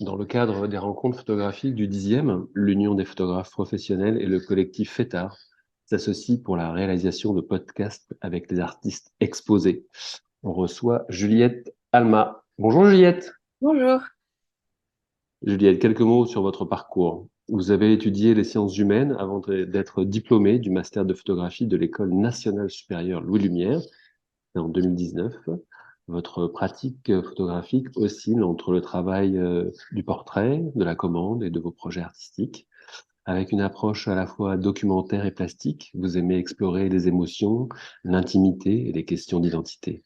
Dans le cadre des rencontres photographiques du 10e, l'Union des photographes professionnels et le collectif FETAR s'associent pour la réalisation de podcasts avec les artistes exposés. On reçoit Juliette Alma. Bonjour Juliette. Bonjour. Juliette, quelques mots sur votre parcours. Vous avez étudié les sciences humaines avant d'être diplômée du master de photographie de l'École nationale supérieure Louis Lumière en 2019. Votre pratique photographique oscille entre le travail du portrait, de la commande et de vos projets artistiques. Avec une approche à la fois documentaire et plastique, vous aimez explorer les émotions, l'intimité et les questions d'identité.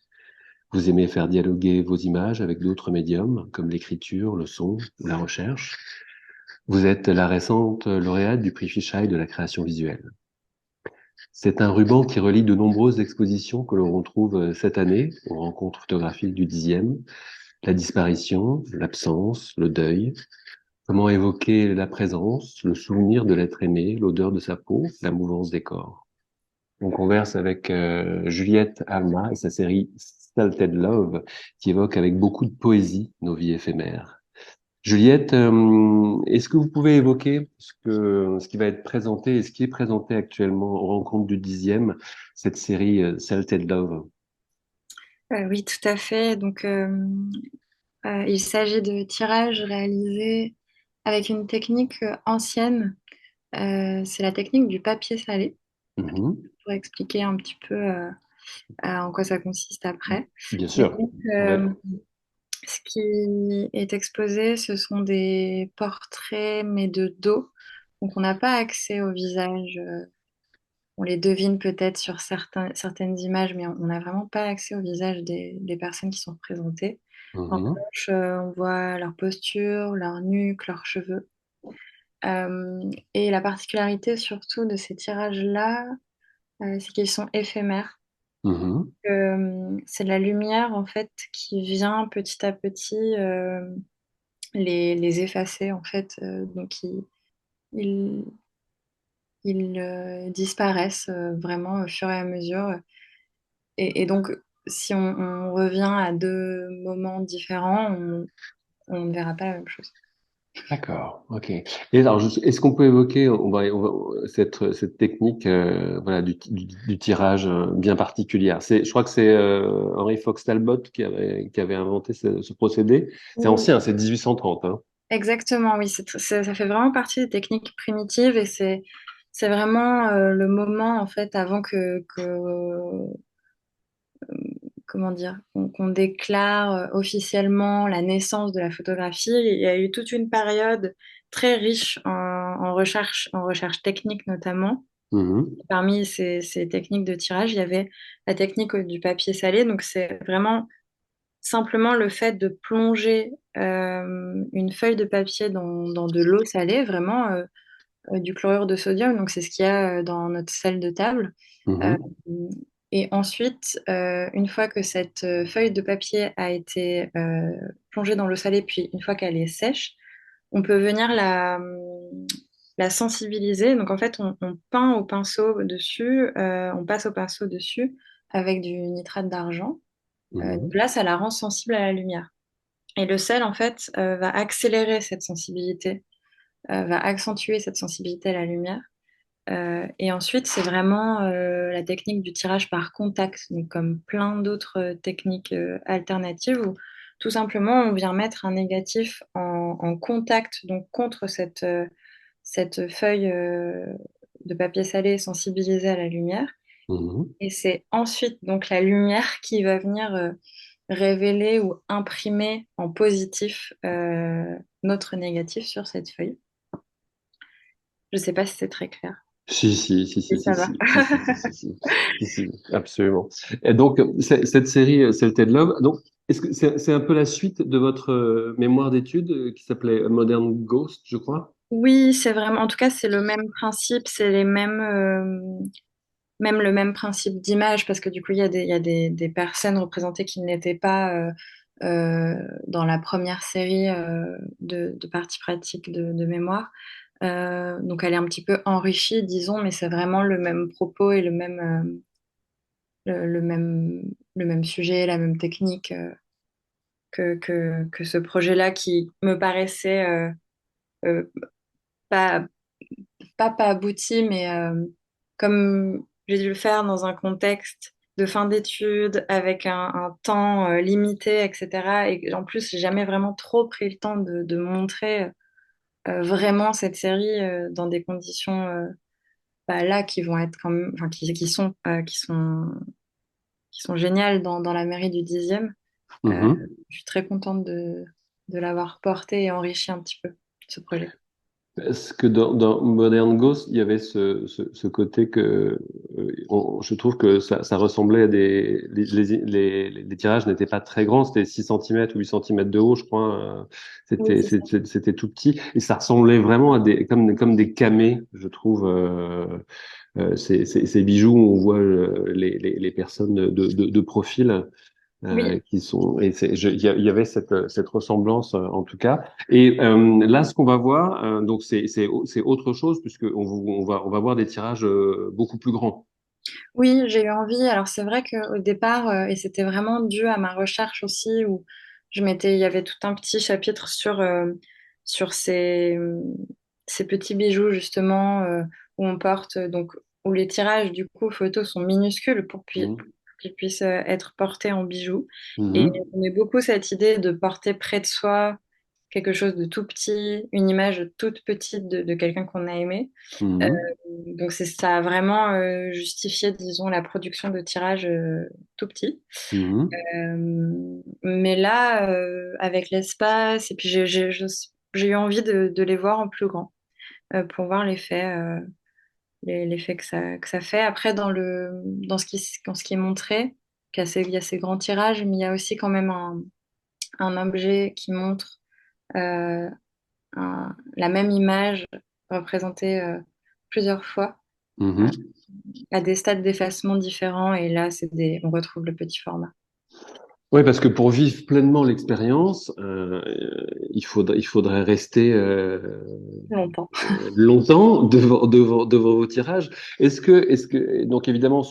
Vous aimez faire dialoguer vos images avec d'autres médiums, comme l'écriture, le son ou la recherche. Vous êtes la récente lauréate du prix Fisheye de la création visuelle. C'est un ruban qui relie de nombreuses expositions que l'on retrouve cette année aux rencontres photographiques du 10e. La disparition, l'absence, le deuil. Comment évoquer la présence, le souvenir de l'être aimé, l'odeur de sa peau, la mouvance des corps. On converse avec Juliette Alma et sa série Salted Love qui évoque avec beaucoup de poésie nos vies éphémères. Juliette, est-ce que vous pouvez évoquer ce qui va être présenté et ce qui est présenté actuellement aux rencontres du 10e, cette série Salted Love? Oui, tout à fait. Il s'agit de tirages réalisés avec une technique ancienne. C'est la technique du papier salé. Mhm. Pour expliquer un petit peu en quoi ça consiste après. Bien Et sûr. donc, Ouais. ce qui est exposé, ce sont des portraits, mais de dos. Donc, on n'a pas accès au visage. On les devine peut-être sur certaines images, mais on n'a vraiment pas accès au visage des personnes qui sont représentées. En Mhm. revanche, on voit leur posture, leur nuque, leurs cheveux. Et la particularité surtout de ces tirages-là, c'est qu'ils sont éphémères. Mhm. C'est la lumière en fait qui vient petit à petit les effacer en fait. Ils, ils disparaissent vraiment au fur et à mesure. Et donc, si on revient à deux moments différents, on ne verra pas la même chose. D'accord, ok. Et alors, est-ce qu'on peut évoquer, cette technique, voilà, du tirage bien particulière. Je crois que c'est Henry Fox Talbot qui avait inventé ce procédé. C'est Oui, ancien, c'est 1830, hein. exactement, oui, ça fait vraiment partie des techniques primitives et c'est vraiment le moment en fait avant comment dire, qu'on déclare officiellement la naissance de la photographie. Il y a eu toute une période très riche en recherche technique notamment. Mhm. Parmi ces techniques de tirage, il y avait la technique du papier salé. Donc, c'est vraiment simplement le fait de plonger une feuille de papier dans de l'eau salée, vraiment du chlorure de sodium. Donc, c'est ce qu'il y a dans notre sel de table. Euh, Mhm. et ensuite, une fois que cette feuille de papier a été plongée dans l'eau salée, puis une fois qu'elle est sèche, on peut venir la sensibiliser. Donc en fait, on peint au pinceau dessus, on passe au pinceau dessus avec du nitrate d'argent. Donc Mhm. là, ça la rend sensible à la lumière. Et le sel, en fait, va accélérer cette sensibilité, va accentuer cette sensibilité à la lumière. Et ensuite, c'est vraiment la technique du tirage par contact, donc comme plein d'autres techniques alternatives où tout simplement on vient mettre un négatif en contact, donc contre cette feuille de papier salé sensibilisée à la lumière. Mhm. Et c'est ensuite donc la lumière qui va venir révéler ou imprimer en positif notre négatif sur cette feuille. Je ne sais pas si c'est très clair. Si, si, si, Et si, si, ça va. si, si, si, si, si, si, si, si, absolument. Et donc, cette série, Celted Love, donc, est-ce que c'est un peu la suite de votre mémoire d'études qui s'appelait Modern Ghost, je crois? Oui, c'est vraiment, en tout cas, c'est le même principe, c'est les mêmes, même le même principe d'image, parce que du coup, il y a des personnes représentées qui n'étaient pas dans la première série de parties pratiques de mémoire. Donc, elle est un petit peu enrichie, disons, mais c'est vraiment le même propos et le même sujet, la même technique. que ce projet-là qui me paraissait euh, pas, pas abouti, mais comme j'ai dû le faire dans un contexte de fin d'études, avec un temps limité, etc. Et en plus, j'ai jamais vraiment trop pris le temps de montrer vraiment cette série dans des conditions bah, là qui vont être quand même, enfin, qui sont géniales dans la mairie du 10e. Euh, Mhm. je suis très contente de l'avoir porté et enrichi un petit peu ce projet. Est-ce que dans Modern Ghost, il y avait ce côté que je trouve que ça ressemblait à les tirages n'étaient pas très grands, c'était 6 centimètres ou 8 centimètres de haut, je crois. Oui, c'est ça. C'était tout petit et ça ressemblait vraiment à comme des camées, je trouve. Ces bijoux où on voit les personnes de profil. Oui, Qui sont et il y avait cette ressemblance en tout cas. Et là, ce qu'on va voir, donc c'est autre chose puisque on va voir des tirages beaucoup plus grands. oui, j'ai eu envie. Alors c'est vrai qu'au départ, et c'était vraiment dû à ma recherche aussi, où il y avait tout un petit chapitre sur ces petits bijoux justement où on porte donc où les tirages du coup photos sont minuscules pour Mhm. qu'ils puissent être portés en bijoux. Et Mhm. on beaucoup cette idée de porter près de soi quelque chose de tout petit, une image toute petite de quelqu'un qu'on a aimé. Euh, Mhm. donc ça a vraiment justifié, disons, la production de tirages tout petits. Mhm. Mais là, avec l'espace, et puis j'ai eu envie de les voir en plus grand pour voir l'effet que ça fait. Après, dans ce qui est montré, il y a ces grands tirages, mais il y a aussi quand même un objet qui montre euh, la même image représentée plusieurs fois Mhm. à des stades d'effacement différents. Et là, on retrouve le petit format. Oui, parce que pour vivre pleinement l'expérience, il faudrait rester Longtemps. longtemps devant vos tirages. Est-ce que, donc évidemment,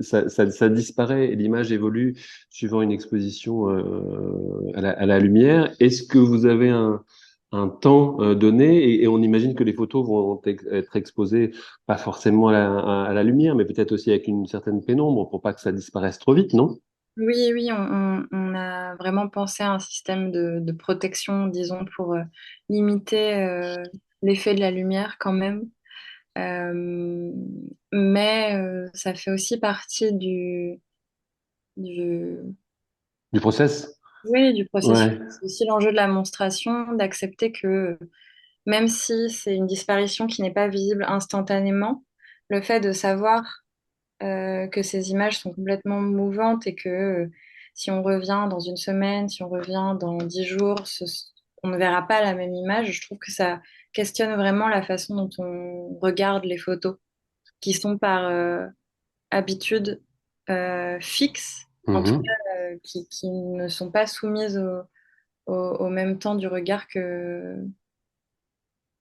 ça disparaît et l'image évolue suivant une exposition à la lumière. Est-ce que vous avez un temps donné et on imagine que les photos vont être exposées pas forcément à la lumière, mais peut-être aussi avec une certaine pénombre pour pas que ça disparaisse trop vite, non? Oui, oui, on a vraiment pensé à un système de protection, disons, pour limiter l'effet de la lumière quand même. Euh, mais ça fait aussi partie du, Du process? oui, du processus. Ouais. C'est aussi l'enjeu de la monstration, d'accepter que même si c'est une disparition qui n'est pas visible instantanément, le fait de savoir que ces images sont complètement mouvantes et que si on revient dans une semaine, si on revient dans 10 jours, on ne verra pas la même image. Je trouve que ça questionne vraiment la façon dont on regarde les photos, qui sont par habitude fixes, en tout Mhm. cas qui ne sont pas soumises au même temps du regard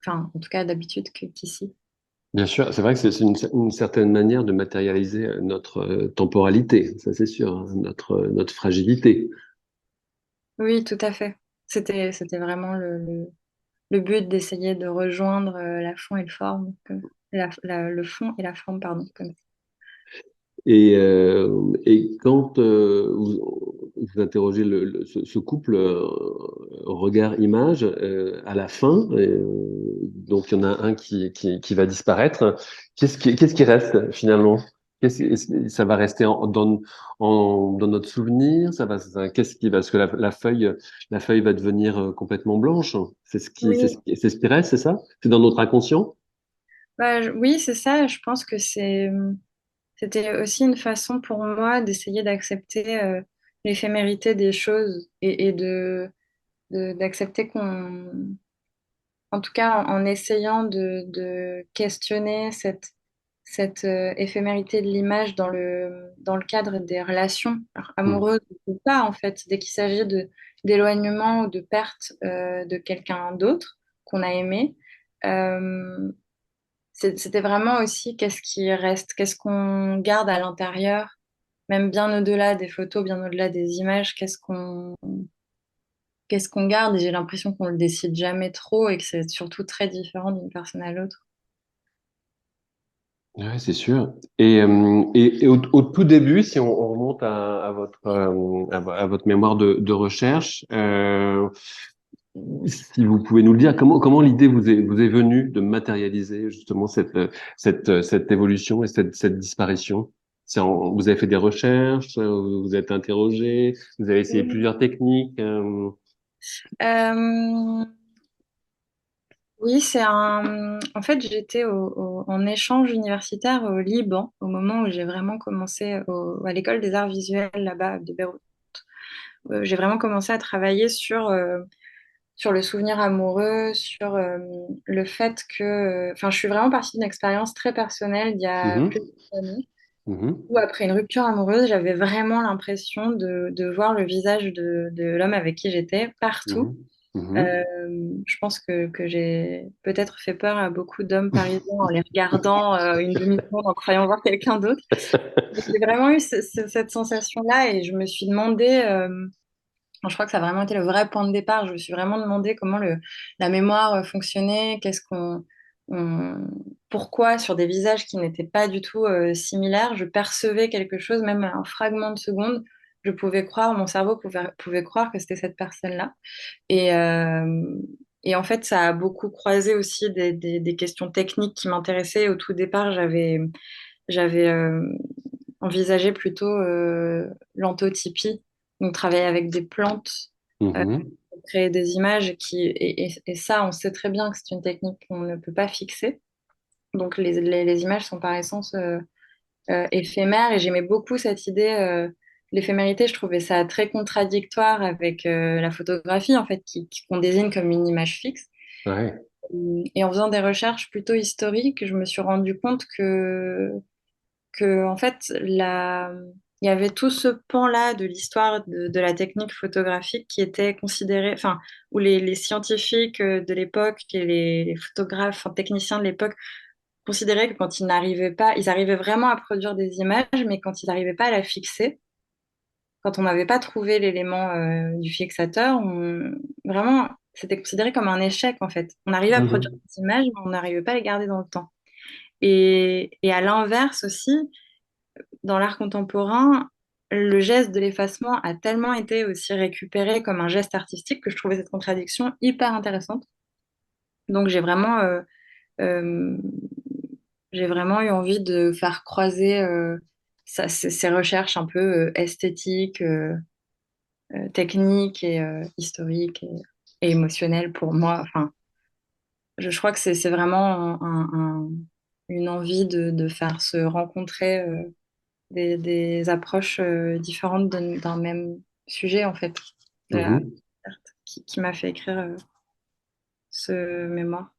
enfin, en tout cas d'habitude qu'ici. Bien sûr, c'est vrai que c'est une certaine manière de matérialiser notre temporalité, ça c'est sûr, hein, notre fragilité. Oui, tout à fait. C'était vraiment le but d'essayer de rejoindre la fond et le forme, le fond et la forme, pardon. Et quand vous interrogez ce couple regard-image, à la fin, donc il y en a un qui va disparaître, qu'est-ce qui reste finalement? Ça va rester dans notre souvenir? Qu'est-ce qui va, parce que la feuille va devenir complètement blanche. Oui, C'est ce qui reste, c'est ça? C'est dans notre inconscient? bah, oui, c'est ça. Je pense que c'était aussi une façon pour moi d'essayer d'accepter l'éphémérité des choses et d'accepter en tout cas en essayant de questionner cette éphémérité de l'image dans le cadre des relations alors, Hmm. amoureuses ou pas, en fait, dès qu'il s'agit d'éloignement ou de perte de quelqu'un d'autre qu'on a aimé. Euh, C'était vraiment aussi qu'est-ce qui reste, qu'est-ce qu'on garde à l'intérieur, même bien au-delà des photos, bien au-delà des images, qu'est-ce qu'on garde, et j'ai l'impression qu'on le décide jamais trop et que c'est surtout très différent d'une personne à l'autre. Ouais, c'est sûr. Et au tout début, si on remonte à votre à votre mémoire de recherche, si vous pouvez nous le dire, comment l'idée vous est venue de matérialiser justement cette évolution et cette disparition? Vous avez fait des recherches, vous êtes interrogé, vous avez essayé plusieurs techniques. Euh, oui, En fait, j'étais en échange universitaire au Liban au moment où j'ai vraiment commencé à l'école des arts visuels là-bas de Beyrouth. J'ai vraiment commencé à travailler sur le souvenir amoureux, sur le fait que... Enfin, je suis vraiment partie d'une expérience très personnelle d'il y a Mhm, plusieurs années, mhm, où après une rupture amoureuse, j'avais vraiment l'impression de voir le visage de l'homme avec qui j'étais partout. mhm, mhm. Euh, je pense que j'ai peut-être fait peur à beaucoup d'hommes parisiens en les regardant une demi-seconde en croyant voir quelqu'un d'autre. J'ai vraiment eu cette sensation-là et je me suis demandé, je crois que ça a vraiment été le vrai point de départ. Je me suis vraiment demandé comment la mémoire fonctionnait, on- pourquoi sur des visages qui n'étaient pas du tout similaires, je percevais quelque chose, même un fragment de seconde, je pouvais croire, mon cerveau pouvait croire que c'était cette personne-là. Et, euh, et en fait, ça a beaucoup croisé aussi des questions techniques qui m'intéressaient. Au tout départ, j'avais envisagé plutôt l'anthotypie, donc travailler avec des plantes, euh, Mhm, pour créer des images et ça, on sait très bien que c'est une technique qu'on ne peut pas fixer. Donc les images sont par essence éphémères et j'aimais beaucoup cette idée. L'éphémérité, je trouvais ça très contradictoire avec la photographie, en fait, qu'on désigne comme une image fixe. ouais. Et en faisant des recherches plutôt historiques, je me suis rendu compte que en fait, il y avait tout ce pan-là de l'histoire de la technique photographique qui était considéré, enfin, où les scientifiques de l'époque et les photographes, enfin, techniciens de l'époque considéraient que quand ils n'arrivaient pas, ils arrivaient vraiment à produire des images, mais quand ils n'arrivaient pas à la fixer, quand on n'avait pas trouvé l'élément du fixateur, vraiment, c'était considéré comme un échec en fait. On arrivait à produire Mhm, des images, mais on n'arrivait pas à les garder dans le temps. Et à l'inverse aussi, dans l'art contemporain, le geste de l'effacement a tellement été aussi récupéré comme un geste artistique que je trouvais cette contradiction hyper intéressante. Donc euh, j'ai vraiment eu envie de faire croiser ces recherches un peu esthétiques, techniques et historiques et émotionnelles pour moi. Enfin, je crois que c'est vraiment une envie de faire se rencontrer des approches différentes d'un même sujet, en fait, de la, mhm. qui m'a fait écrire ce mémoire.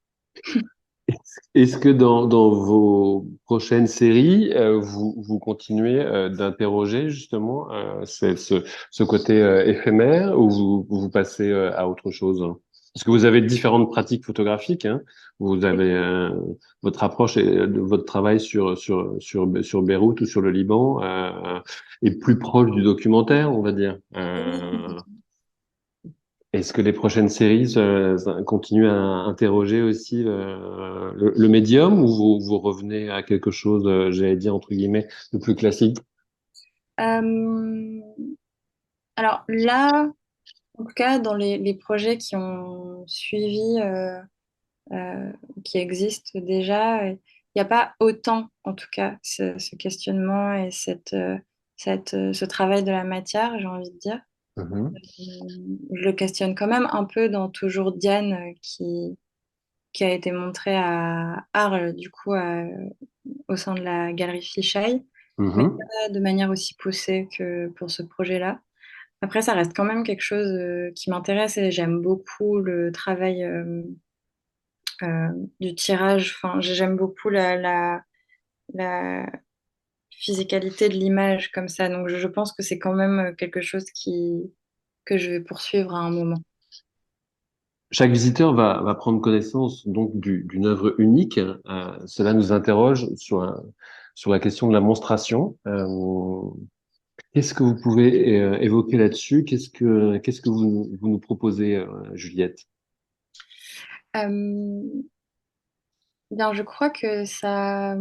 Est-ce que dans vos prochaines séries, vous continuez d'interroger justement ce côté éphémère ou vous passez à autre chose? Parce que vous avez différentes pratiques photographiques, hein. Vous avez votre approche et de votre travail sur Beyrouth ou sur le Liban est plus proche du documentaire, on va dire. Est-ce que les prochaines séries continuent à interroger aussi le médium ou vous revenez à quelque chose, j'allais dire entre guillemets, de plus classique? Euh, alors là, en tout cas, dans les projets qui ont suivi, euh, qui existent déjà, il n'y a pas autant, en tout cas, ce questionnement et ce travail de la matière, j'ai envie de dire. Mhm. Je le questionne quand même un peu dans Toujours Diane, qui a été montré à Arles, du coup, au sein de la galerie Fisheye, mais Mhm. pas de manière aussi poussée que pour ce projet-là. Après, ça reste quand même quelque chose qui m'intéresse et j'aime beaucoup le travail euh, du tirage. Enfin, j'aime beaucoup la physicalité de l'image comme ça. Donc, je pense que c'est quand même quelque chose que je vais poursuivre à un moment. Chaque visiteur va prendre connaissance donc d'une œuvre unique. Cela nous interroge sur la question de la monstration. Qu'est-ce que vous pouvez évoquer là-dessus? Qu'est-ce que vous nous proposez, Juliette? Euh, Bien, je crois que ça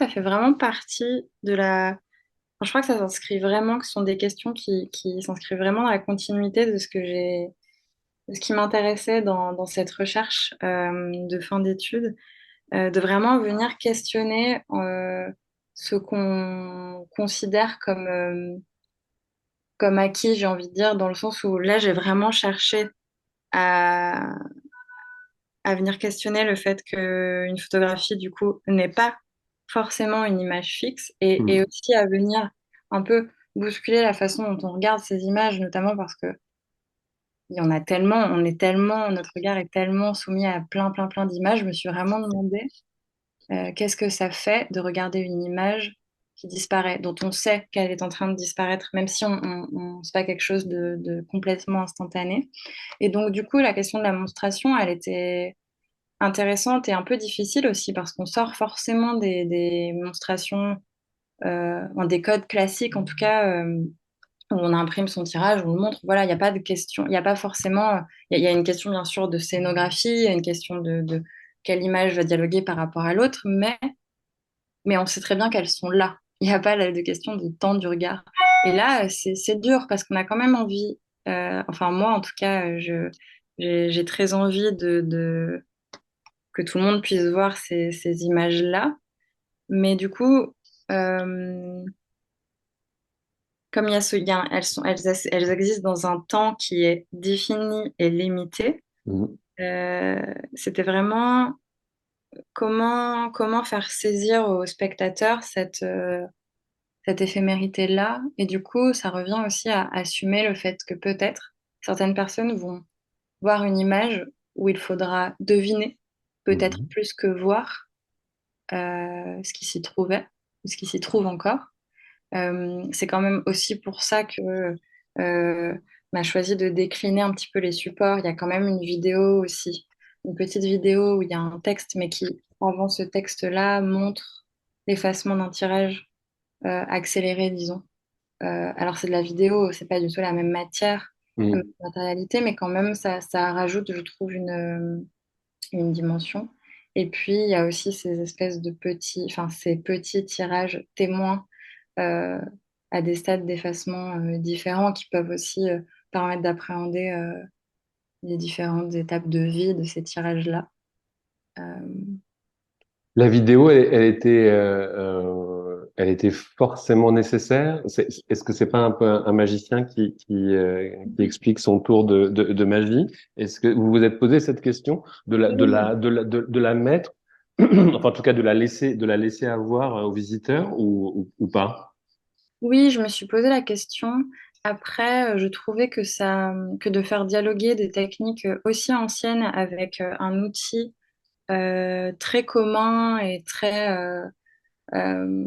fait vraiment partie de la. Enfin, je crois que ça s'inscrit vraiment, que ce sont des questions qui s'inscrivent vraiment dans la continuité de de ce qui m'intéressait dans cette recherche de fin d'études, de vraiment venir questionner ce qu'on considère comme acquis, j'ai envie de dire, dans le sens où là, j'ai vraiment cherché à, à venir questionner le fait qu'une photographie, du coup, n'est pas forcément une image fixe et Hmm. aussi à venir un peu bousculer la façon dont on regarde ces images, notamment parce que il y en a tellement, notre regard est tellement soumis à plein d'images. Je me suis vraiment demandé qu'est-ce que ça fait de regarder une image qui disparaît, dont on sait qu'elle est en train de disparaître, même si c'est pas quelque chose de complètement instantané. Et donc, du coup, la question de la monstration, elle était intéressante et un peu difficile aussi parce qu'on sort forcément des monstrations, des codes classiques en tout cas, où on imprime son tirage, on le montre. Voilà, il n'y a pas de question, il n'y a pas forcément, il y a une question bien sûr de scénographie, il y a une question de quelle image va dialoguer par rapport à l'autre, mais on sait très bien qu'elles sont là. Il n'y a pas de question de temps du regard. Et là, c'est dur parce qu'on a quand même envie, enfin moi en tout cas, j'ai très envie que tout le monde puisse voir ces images-là. Mais du coup, euh, comme il y a ce, il y a un- elles existent dans un temps qui est défini et limité, Hmm. c'était vraiment comment faire saisir au spectateur cette éphémérité-là. Et du coup, ça revient aussi à assumer le fait que peut-être certaines personnes vont voir une image où il faudra deviner, peut-être Hmm. plus que voir ce qui s'y trouvait, ou ce qui s'y trouve encore. C'est quand même aussi pour ça que on a choisi de décliner un petit peu les supports. Il y a quand même une vidéo aussi, une petite vidéo où il y a un texte, mais qui, avant ce texte-là, montre l'effacement d'un tirage accéléré, disons. Alors c'est de la vidéo, c'est pas du tout la même matière, la même Hmm. matérialité, mais quand même ça rajoute, je trouve, une dimension. Et puis il y a aussi ces espèces de petits, enfin ces petits tirages témoins euh, à des stades d'effacement différents qui peuvent aussi permettre d'appréhender les différentes étapes de vie de ces tirages-là. Euh, La vidéo, elle était forcément nécessaire. Est-ce que c'est pas un peu un magicien qui explique son tour de magie? Est-ce que vous vous êtes posé cette question de la mettre, enfin en tout cas de la laisser avoir aux visiteurs ou pas? Oui, je me suis posé la question. Après, je trouvais que de faire dialoguer des techniques aussi anciennes avec un outil très commun et très enfin,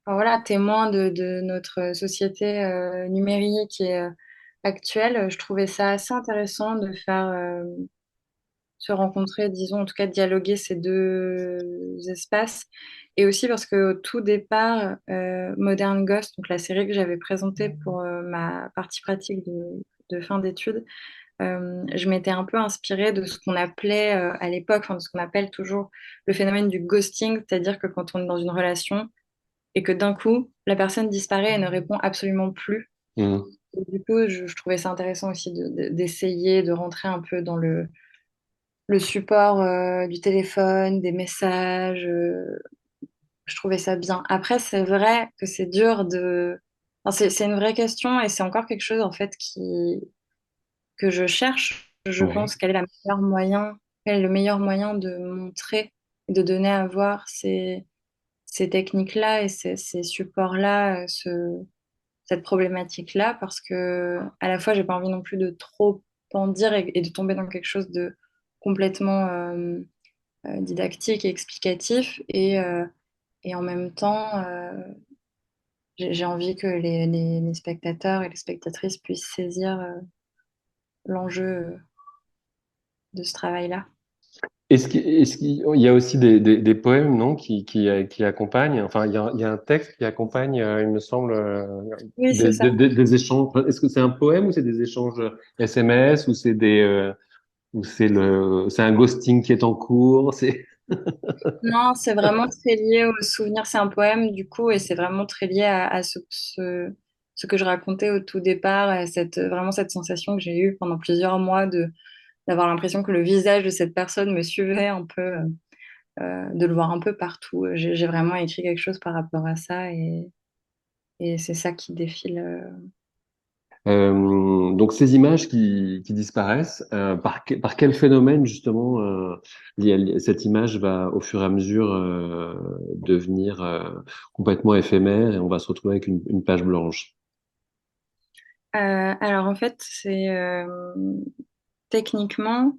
voilà, témoin de notre société numérique et actuelle, je trouvais ça assez intéressant de faire se rencontrer, disons, en tout cas dialoguer ces deux espaces. Et aussi parce que au tout départ, Modern Ghost, donc la série que j'avais présentée pour ma partie pratique de fin d'études, je m'étais un peu inspirée de ce qu'on appelait à l'époque, enfin, de ce qu'on appelle toujours le phénomène du ghosting, c'est-à-dire que quand on est dans une relation et que d'un coup, la personne disparaît et ne répond absolument plus. Hmm. Et du coup, je trouvais ça intéressant aussi d'essayer de rentrer un peu dans le support du téléphone, des messages. Je trouvais ça bien. Après, c'est vrai que c'est dur de. Enfin, c'est une vraie question et c'est encore quelque chose en fait que je cherche. Je Ouais. pense quel est le meilleur moyen de montrer et de donner à voir ces techniques-là et ces supports-là, cette problématique-là, parce que à la fois, j'ai pas envie non plus de trop en dire et de tomber dans quelque chose de complètement didactique et explicatif, et en même temps, j'ai envie que les spectateurs et les spectatrices puissent saisir l'enjeu de ce travail-là. Est-ce qu'il y a aussi des poèmes, non, qui accompagnent, enfin, il y a un texte qui accompagne, il me semble, Oui, c'est ça. des échanges. Enfin, est-ce que c'est un poème ou c'est des échanges SMS ou c'est un ghosting qui est en cours? Non, c'est vraiment très lié au souvenir. C'est un poème, du coup, et c'est vraiment très lié à ce que je racontais au tout départ, à vraiment cette sensation que j'ai eue pendant plusieurs mois d'avoir l'impression que le visage de cette personne me suivait un peu, de le voir un peu partout. J'ai vraiment écrit quelque chose par rapport à ça et c'est ça qui défile. Donc ces images qui disparaissent, par quel phénomène justement cette image va au fur et à mesure devenir complètement éphémère et on va se retrouver avec une page blanche. Alors en fait, techniquement,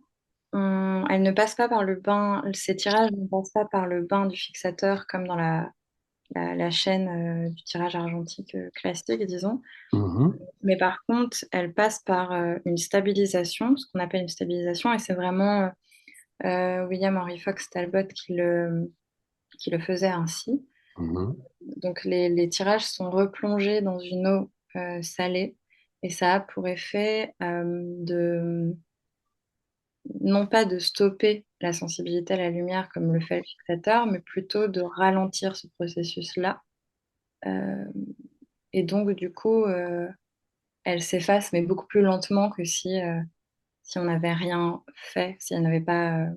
elle ne passe pas par le bain, ces tirages ne passent pas par le bain du fixateur comme dans la chaîne du tirage argentique classique, disons. Mhm, Mais par contre, elle passe par une stabilisation, ce qu'on appelle une stabilisation, et c'est vraiment William Henry Fox Talbot qui le faisait ainsi. mhm. Donc les tirages sont replongés dans une eau salée, et ça a pour effet non pas de stopper la sensibilité à la lumière comme le fait le fixateur, mais plutôt de ralentir ce processus-là. Euh, et donc, du coup, elle s'efface, mais beaucoup plus lentement que si on n'avait rien fait, si elle n'avait pas,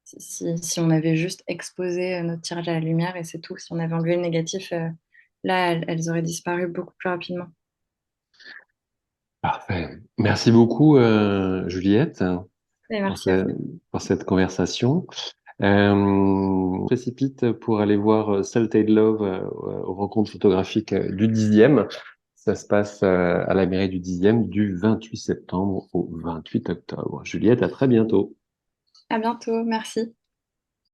si on avait juste exposé notre tirage à la lumière et c'est tout. Si on avait enlevé le négatif, là, elles auraient disparu beaucoup plus rapidement. Parfait. Merci beaucoup, Juliette, Et pour, merci à ce- vous. pour cette conversation. On se précipite pour aller voir Salted Love aux rencontres photographiques du 10e. Ça se passe à la mairie du 10e du 28 septembre au 28 octobre. Juliette, à très bientôt. À bientôt, merci.